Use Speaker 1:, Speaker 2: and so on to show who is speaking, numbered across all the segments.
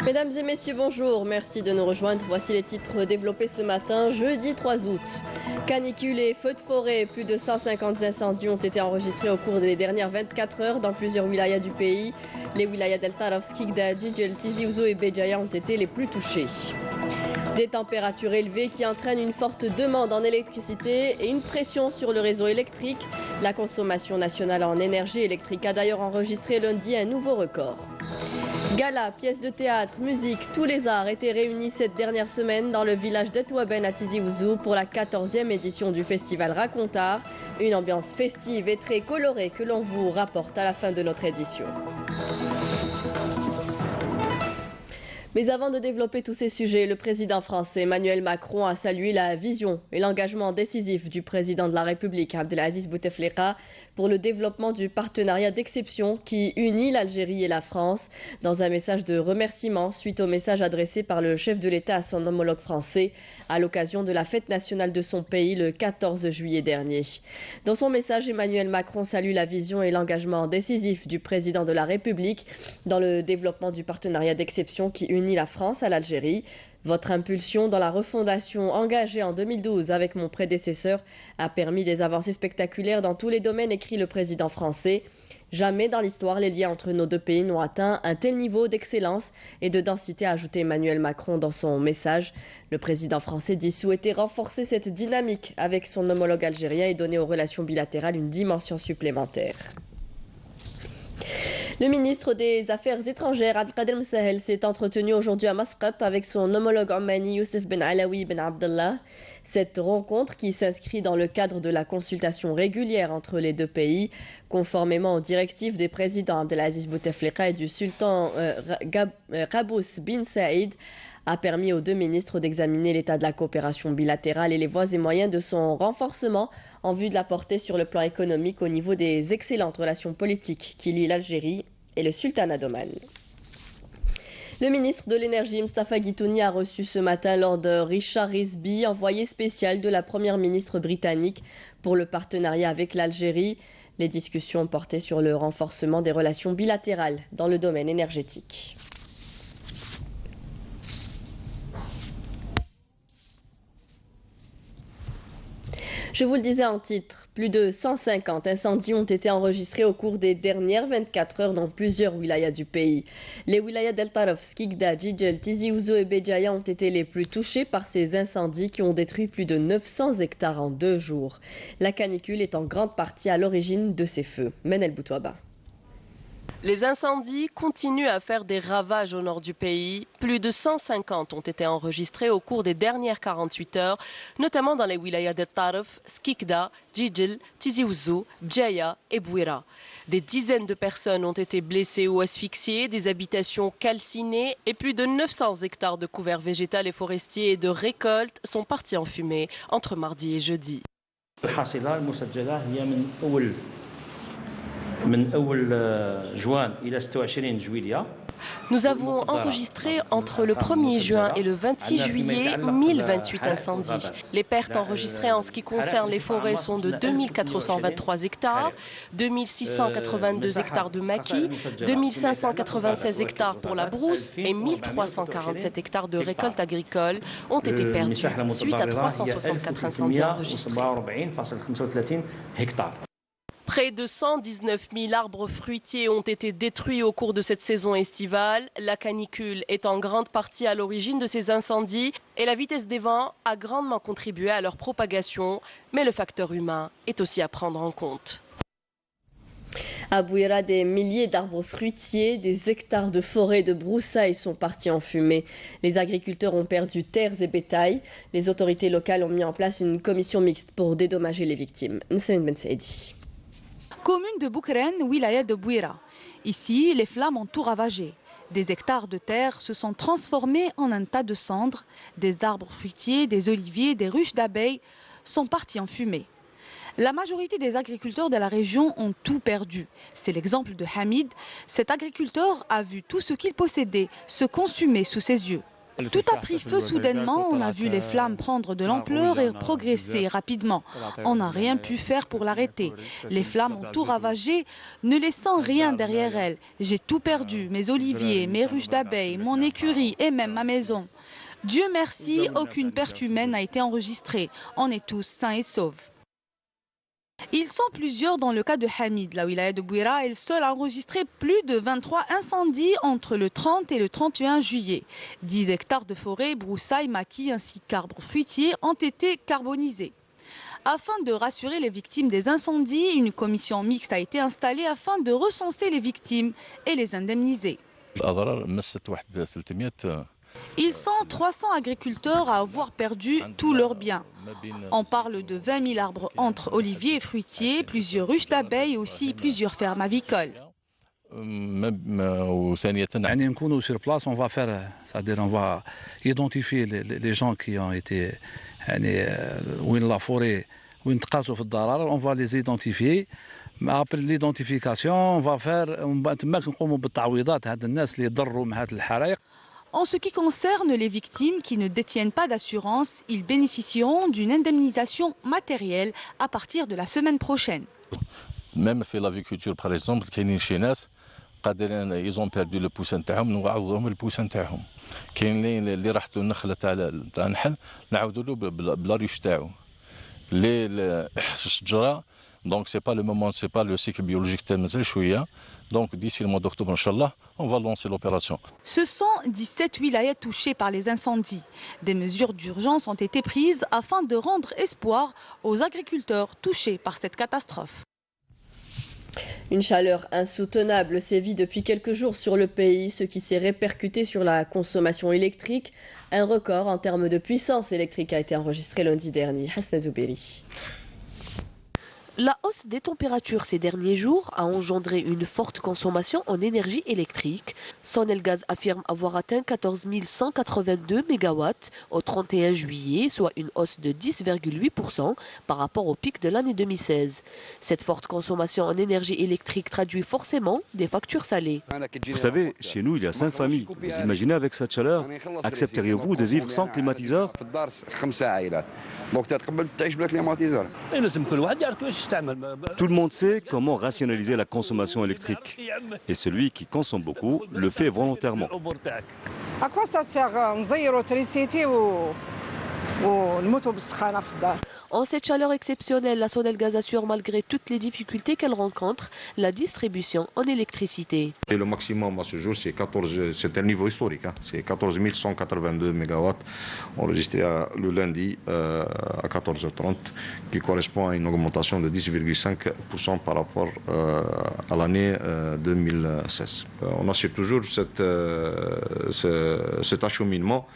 Speaker 1: Mesdames et messieurs, bonjour. Merci de nous rejoindre. Voici les titres développés ce matin, jeudi 3 août. Canicule et feux de forêt. Plus de 150 incendies ont été enregistrés au cours des dernières 24 heures dans plusieurs wilayas du pays. Les wilayas d'El Taraf, Skikda, Jijel, Tizi Ouzou et Béjaïa ont été les plus touchés. Des températures élevées qui entraînent une forte demande en électricité et une pression sur le réseau électrique. La consommation nationale en énergie électrique a d'ailleurs enregistré lundi un nouveau record. Gala, pièces de théâtre, musique, tous les arts étaient réunis cette dernière semaine dans le village d'Etouaben à Tizi Ouzou pour la 14e édition du festival Racontard. Une ambiance festive et très colorée que l'on vous rapporte à la fin de notre édition. Mais avant de développer tous ces sujets, le président français Emmanuel Macron a salué la vision et l'engagement décisif du président de la République, Abdelaziz Bouteflika, pour le développement du partenariat d'exception qui unit l'Algérie et la France. Dans un message de remerciement suite au message adressé par le chef de l'État à son homologue français à l'occasion de la fête nationale de son pays le 14 juillet dernier. Dans son message, Emmanuel Macron salue la vision et l'engagement décisif du président de la République dans le développement du partenariat d'exception qui unit la France à l'Algérie. Votre impulsion dans la refondation engagée en 2012 avec mon prédécesseur a permis des avancées spectaculaires dans tous les domaines, écrit le président français. Jamais dans l'histoire, les liens entre nos deux pays n'ont atteint un tel niveau d'excellence et de densité, a ajouté Emmanuel Macron dans son message. Le président français dit souhaiter renforcer cette dynamique avec son homologue algérien et donner aux relations bilatérales une dimension supplémentaire. Le ministre des Affaires étrangères, Abdelkader Msahel, s'est entretenu aujourd'hui à Masqat avec son homologue ommani Youssef Ben Alaoui Ben Abdallah. Cette rencontre, qui s'inscrit dans le cadre de la consultation régulière entre les deux pays, conformément aux directives des présidents Abdelaziz Bouteflika et du sultan Qaboos bin Saïd, a permis aux deux ministres d'examiner l'état de la coopération bilatérale et les voies et moyens de son renforcement en vue de la porter sur le plan économique au niveau des excellentes relations politiques qui lient l'Algérie et le sultanat d'Oman. Le ministre de l'Énergie, Mustafa Guitouni, a reçu ce matin Lord Richard Risby, envoyé spécial de la première ministre britannique pour le partenariat avec l'Algérie. Les discussions portaient sur le renforcement des relations bilatérales dans le domaine énergétique. Je vous le disais en titre, plus de 150 incendies ont été enregistrés au cours des dernières 24 heures dans plusieurs wilayas du pays. Les wilayas d'El Taraf, Skikda, Jijel, Tizi Ouzou et Béjaïa ont été les plus touchés par ces incendies qui ont détruit plus de 900 hectares en 2 jours. La canicule est en grande partie à l'origine de ces feux. Menel Boutouaba.
Speaker 2: Les incendies continuent à faire des ravages au nord du pays. Plus de 150 ont été enregistrés au cours des dernières 48 heures, notamment dans les wilayas de Taraf, Skikda, Jijel, Tizi Ouzou, Béjaïa et Bouira. Des dizaines de personnes ont été blessées ou asphyxiées, des habitations calcinées et plus de 900 hectares de couverts végétal et forestiers et de récoltes sont partis en fumée entre mardi et jeudi. Nous avons enregistré entre le 1er juin et le 26 juillet 1028 incendies. Les pertes enregistrées en ce qui concerne les forêts sont de 2423 hectares, 2682 hectares de maquis, 2596 hectares pour la brousse et 1347 hectares de récoltes agricoles ont été perdus suite à 364 incendies enregistrés. Près de 119 000 arbres fruitiers ont été détruits au cours de cette saison estivale. La canicule est en grande partie à l'origine de ces incendies et la vitesse des vents a grandement contribué à leur propagation. Mais le facteur humain est aussi à prendre en compte.
Speaker 1: À Bouira, des milliers d'arbres fruitiers, des hectares de forêts de broussailles sont partis en fumée. Les agriculteurs ont perdu terres et bétail. Les autorités locales ont mis en place une commission mixte pour dédommager les victimes. Nsen Ben Saidi.
Speaker 3: Commune de Boukren, wilaya de Bouira. Ici, les flammes ont tout ravagé. Des hectares de terre se sont transformés en un tas de cendres. Des arbres fruitiers, des oliviers, des ruches d'abeilles sont partis en fumée. La majorité des agriculteurs de la région ont tout perdu. C'est l'exemple de Hamid. Cet agriculteur a vu tout ce qu'il possédait se consumer sous ses yeux. Tout a pris feu soudainement, on a vu les flammes prendre de l'ampleur et progresser rapidement. On n'a rien pu faire pour l'arrêter. Les flammes ont tout ravagé, ne laissant rien derrière elles. J'ai tout perdu, mes oliviers, mes ruches d'abeilles, mon écurie et même ma maison. Dieu merci, aucune perte humaine n'a été enregistrée. On est tous sains et saufs. Ils sont plusieurs dans le cas de Hamid. La wilaya de Bouira est le seul à enregistrer plus de 23 incendies entre le 30 et le 31 juillet. 10 hectares de forêt, broussailles, maquis ainsi qu'arbres fruitiers ont été carbonisés. Afin de rassurer les victimes des incendies, une commission mixte a été installée afin de recenser les victimes et les indemniser. Ils sont 300 agriculteurs à avoir perdu tous leurs biens. On parle de 20 000 arbres entre oliviers et fruitiers, plusieurs ruches d'abeilles et aussi plusieurs fermes avicoles.
Speaker 4: Sur place, on va faire, c'est-à-dire on va identifier les gens qui ont été où la forêt, où on va les identifier. Après l'identification, on va faire
Speaker 3: En ce qui concerne les victimes qui ne détiennent pas d'assurance, ils bénéficieront d'une indemnisation matérielle à partir de la semaine prochaine.
Speaker 5: Même في l'aviculture par exemple, كاينين شي ناس قادرين ils ont perdu le poussin تاعهم نعوضوهم البوسان تاعهم. كاين اللي راحت له النخله تاع النحل نعاودوا له بلا ريش تاعو. اللي الشجره donc c'est pas le moment, c'est pas le cycle biologique تاع مازال شويه. Donc d'ici le mois d'octobre, Inch'Allah, on va lancer l'opération.
Speaker 3: Ce sont 17 wilayas touchés par les incendies. Des mesures d'urgence ont été prises afin de rendre espoir aux agriculteurs touchés par cette catastrophe.
Speaker 1: Une chaleur insoutenable sévit depuis quelques jours sur le pays, ce qui s'est répercuté sur la consommation électrique. Un record en termes de puissance électrique a été enregistré lundi dernier. Hasna Zouberi.
Speaker 2: La hausse des températures ces derniers jours a engendré une forte consommation en énergie électrique. Sonelgaz affirme avoir atteint 14 182 MW au 31 juillet, soit une hausse de 10,8% par rapport au pic de l'année 2016. Cette forte consommation en énergie électrique traduit forcément des factures salées.
Speaker 6: Vous savez, chez nous, il y a 5 familles. Vous imaginez avec cette chaleur, accepteriez-vous de vivre sans climatiseur ? Tout le monde sait comment rationaliser la consommation électrique. Et celui qui consomme beaucoup le fait volontairement.
Speaker 7: À quoi ça sert
Speaker 2: En cette chaleur exceptionnelle, la Sonelgaz assure malgré toutes les difficultés qu'elle rencontre la distribution en électricité.
Speaker 8: Et le maximum à ce jour, c'est un niveau historique. C'est 14 182 MW enregistré le lundi à 14h30, qui correspond à une augmentation de 10,5% par rapport à l'année 2016. On assure toujours cet acheminement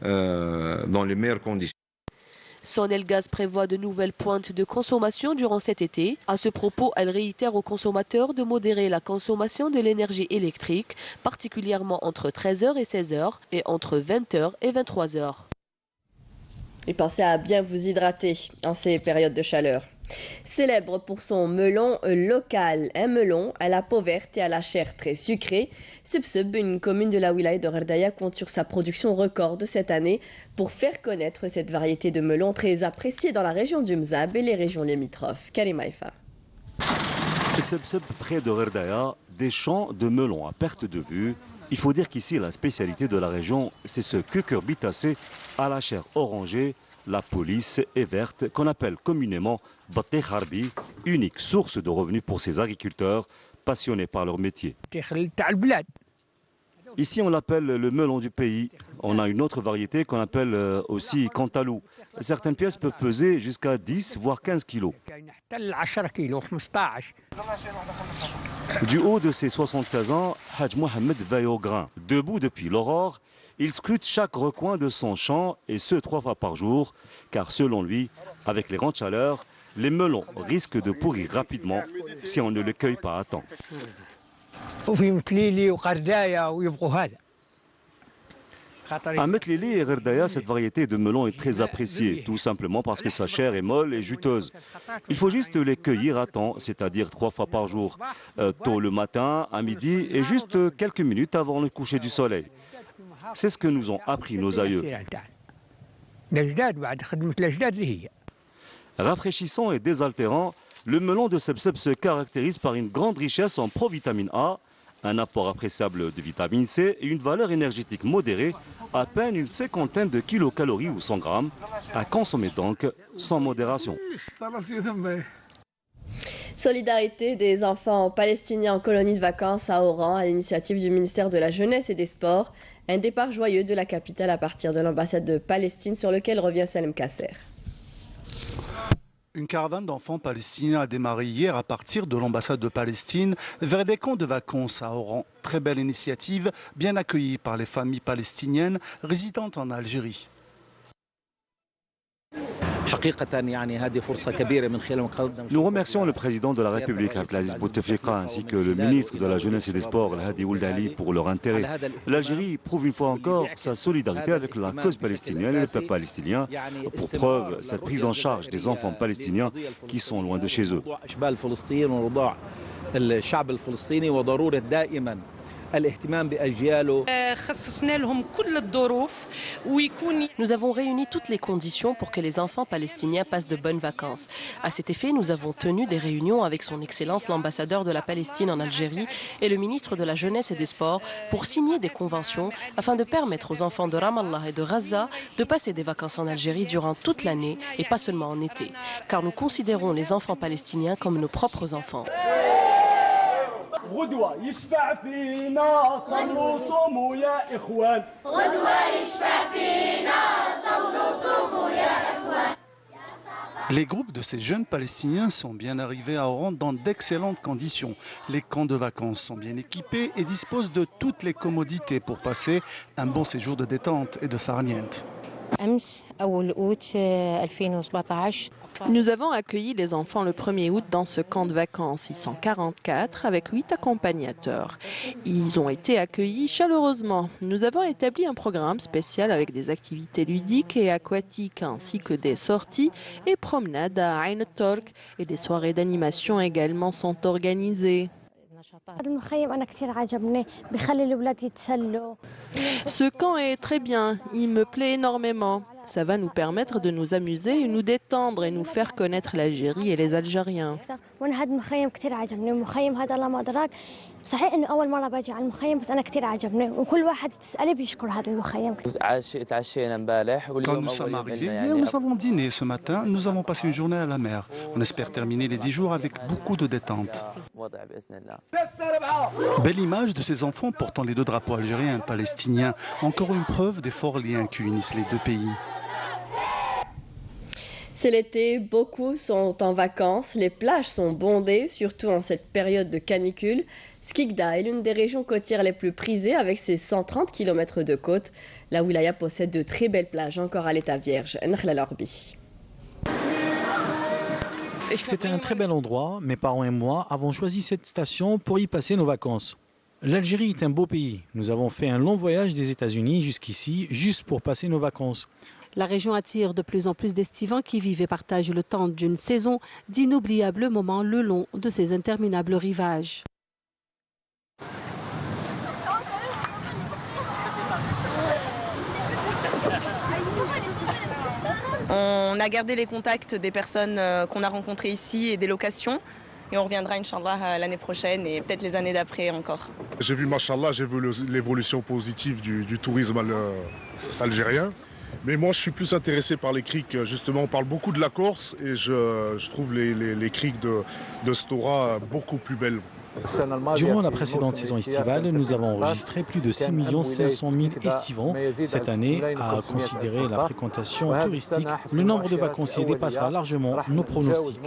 Speaker 8: dans les meilleures conditions.
Speaker 2: Sonelgaz prévoit de nouvelles pointes de consommation durant cet été. À ce propos, elle réitère aux consommateurs de modérer la consommation de l'énergie électrique, particulièrement entre 13h et 16h et entre 20h et 23h.
Speaker 1: Et pensez à bien vous hydrater en ces périodes de chaleur. Célèbre pour son melon local, un melon à la peau verte et à la chair très sucrée, Sebseb, une commune de la wilaya de Gherdaya, compte sur sa production record de cette année pour faire connaître cette variété de melon très appréciée dans la région du Mzab et les régions limitrophes. Karima Ifa.
Speaker 6: Sebseb, près de Gherdaya, des champs de melons à perte de vue. Il faut dire qu'ici, la spécialité de la région, c'est ce cucurbitacé à la chair orangée. La police est verte, qu'on appelle communément Baté Kharbi, unique source de revenus pour ces agriculteurs passionnés par leur métier. Ici, on l'appelle le melon du pays. On a une autre variété qu'on appelle aussi cantalou. Certaines pièces peuvent peser jusqu'à 10 voire 15 kilos. Du haut de ses 76 ans, Hadj Mohamed veille au grain. Debout depuis l'aurore, il scrute chaque recoin de son champ, et ce 3 fois par jour, car selon lui, avec les grandes chaleurs, les melons risquent de pourrir rapidement si on ne les cueille pas à temps. À Metlili et Gherdaya, cette variété de melon est très appréciée, tout simplement parce que sa chair est molle et juteuse. Il faut juste les cueillir à temps, c'est-à-dire 3 fois par jour, tôt le matin, à midi et juste quelques minutes avant le coucher du soleil. C'est ce que nous ont appris nos aïeux. Rafraîchissant et désaltérant, le melon de Sebseb se caractérise par une grande richesse en provitamine A, un apport appréciable de vitamine C et une valeur énergétique modérée, à peine une cinquantaine de kilocalories ou 100 grammes, à consommer donc sans modération.
Speaker 1: Solidarité des enfants palestiniens en colonie de vacances à Oran à l'initiative du ministère de la Jeunesse et des Sports. Un départ joyeux de la capitale à partir de l'ambassade de Palestine sur lequel revient Salem Kasser.
Speaker 9: Une caravane d'enfants palestiniens a démarré hier à partir de l'ambassade de Palestine vers des camps de vacances à Oran. Très belle initiative, bien accueillie par les familles palestiniennes résidentes en Algérie.
Speaker 6: Nous remercions le président de la République, Abdelaziz Bouteflika, ainsi que le ministre de la Jeunesse et des Sports, Hadi Ould Ali, pour leur intérêt. L'Algérie prouve une fois encore sa solidarité avec la cause palestinienne et le peuple palestinien. Pour preuve, cette prise en charge des enfants palestiniens qui sont loin de chez eux.
Speaker 2: Nous avons réuni toutes les conditions pour que les enfants palestiniens passent de bonnes vacances. À cet effet, nous avons tenu des réunions avec son Excellence l'ambassadeur de la Palestine en Algérie et le ministre de la Jeunesse et des Sports pour signer des conventions afin de permettre aux enfants de Ramallah et de Gaza de passer des vacances en Algérie durant toute l'année et pas seulement en été. Car nous considérons les enfants palestiniens comme nos propres enfants.
Speaker 10: غدوة يشفع فينا صلوا صوموا يا إخوان غدوة يشفع فينا صلوا صوموا يا إخوان.
Speaker 9: Les groupes de ces jeunes Palestiniens sont bien arrivés à Oran dans d'excellentes conditions. Les camps de vacances sont bien équipés et disposent de toutes les commodités pour passer un bon séjour de détente et de farniente.
Speaker 11: Nous avons accueilli les enfants le 1er août dans ce camp de vacances. Ils sont 44 avec 8 accompagnateurs. Ils ont été accueillis chaleureusement. Nous avons établi un programme spécial avec des activités ludiques et aquatiques ainsi que des sorties et promenades à Ain al-Tork et des soirées d'animation également sont organisées. Ce camp est très bien, il me plaît énormément. Ça va nous permettre de nous amuser, nous détendre et nous faire connaître l'Algérie et les Algériens.
Speaker 9: Quand nous sommes arrivés, nous avons dîné ce matin, nous avons passé une journée à la mer. On espère terminer les 10 jours avec beaucoup de détente. Belle image de ces enfants portant les deux drapeaux algériens et palestiniens. Encore une preuve des forts liens qui unissent les deux pays.
Speaker 1: C'est l'été, beaucoup sont en vacances, les plages sont bondées, surtout en cette période de canicule. Skikda est l'une des régions côtières les plus prisées avec ses 130 km de côte. La wilaya possède de très belles plages encore à l'état vierge.
Speaker 12: C'était un très bel endroit. Mes parents et moi avons choisi cette station pour y passer nos vacances. L'Algérie est un beau pays. Nous avons fait un long voyage des États-Unis jusqu'ici, juste pour passer nos vacances.
Speaker 13: La région attire de plus en plus d'estivants qui vivent et partagent le temps d'une saison d'inoubliables moments le long de ces interminables rivages.
Speaker 14: On a gardé les contacts des personnes qu'on a rencontrées ici et des locations. Et on reviendra, Inch'Allah, l'année prochaine et peut-être les années d'après encore.
Speaker 15: J'ai vu, machallah, j'ai vu l'évolution positive du tourisme algérien. Mais moi, je suis plus intéressé par les criques. Justement, on parle beaucoup de la Corse et je trouve les criques de Stora beaucoup plus belles.
Speaker 12: Durant la précédente saison estivale, nous avons enregistré plus de 6 500 000 estivants. Cette année, à considérer la fréquentation touristique, le nombre de vacanciers dépassera largement nos pronostics.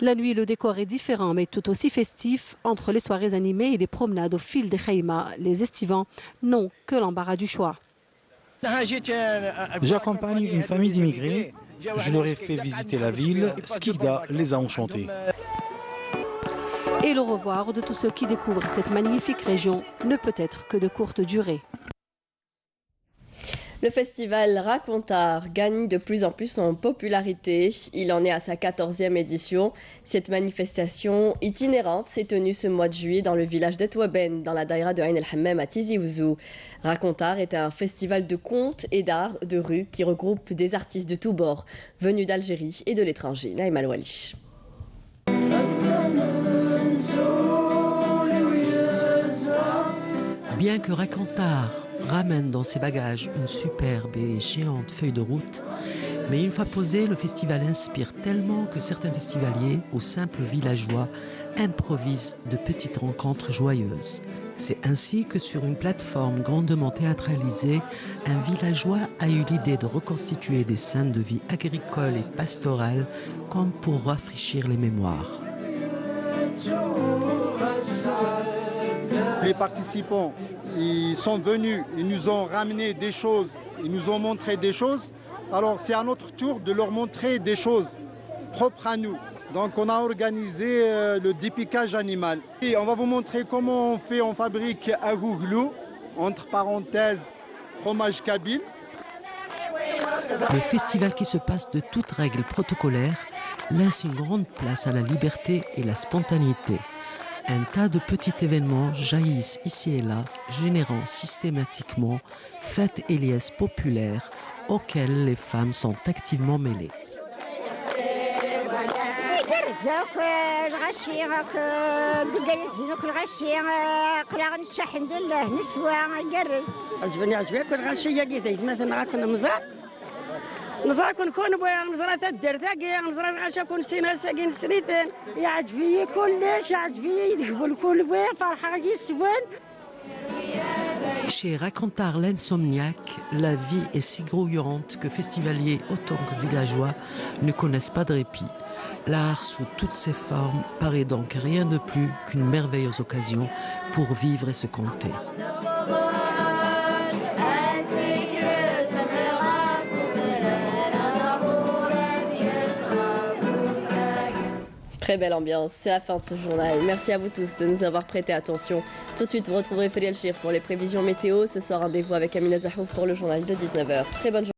Speaker 13: La nuit, le décor est différent, mais tout aussi festif. Entre les soirées animées et les promenades au fil des khaïmas, les estivants n'ont que l'embarras du choix.
Speaker 12: J'accompagne une famille d'immigrés. Je leur ai fait visiter la ville. Skikda les a enchantés.
Speaker 13: Et le revoir de tous ceux qui découvrent cette magnifique région ne peut être que de courte durée.
Speaker 1: Le festival Racontar gagne de plus en plus en popularité. Il en est à sa 14e édition. Cette manifestation itinérante s'est tenue ce mois de juillet dans le village d'Etwaben, dans la daïra de Ain el-Hammam à Tizi Ouzou. Racontar est un festival de contes et d'art de rue qui regroupe des artistes de tous bords, venus d'Algérie et de l'étranger. Naïm Al-Wali.
Speaker 16: Bien que Racontar ramène dans ses bagages une superbe et géante feuille de route, mais une fois posé, le festival inspire tellement que certains festivaliers ou simples villageois improvisent de petites rencontres joyeuses. C'est ainsi que sur une plateforme grandement théâtralisée, un villageois a eu l'idée de reconstituer des scènes de vie agricole et pastorale comme pour rafraîchir les mémoires.
Speaker 17: Les participants, ils sont venus, ils nous ont ramené des choses, ils nous ont montré des choses. Alors c'est à notre tour de leur montrer des choses propres à nous. Donc on a organisé le dépiquage animal. Et on va vous montrer comment on fabrique un gouglou, entre parenthèses, fromage kabyle.
Speaker 16: Le festival qui se passe de toutes règles protocolaires laisse une grande place à la liberté et la spontanéité. Un tas de petits événements jaillissent ici et là, générant systématiquement fêtes et liesses populaires auxquelles les femmes sont activement mêlées.
Speaker 18: نزرع نكون نزرع الدرداقي نزرع العشاء كون سينا ساقين سريتين يعجبني كلش يعجبني يذهبوا الكل وين فرحة يسوان.
Speaker 16: Chez Racontar l'insomniaque, la vie est si grouillante que festivaliers autant que villageois ne connaissent pas de répit. L'art sous toutes ses formes paraît donc rien de plus qu'une merveilleuse occasion pour vivre et se compter.
Speaker 1: Très belle ambiance, c'est la fin de ce journal. Merci à vous tous de nous avoir prêté attention. Tout de suite, vous retrouverez Ferial Chir pour les prévisions météo. Ce soir, rendez-vous avec Amina Zahouf pour le journal de 19h. Très bonne journée.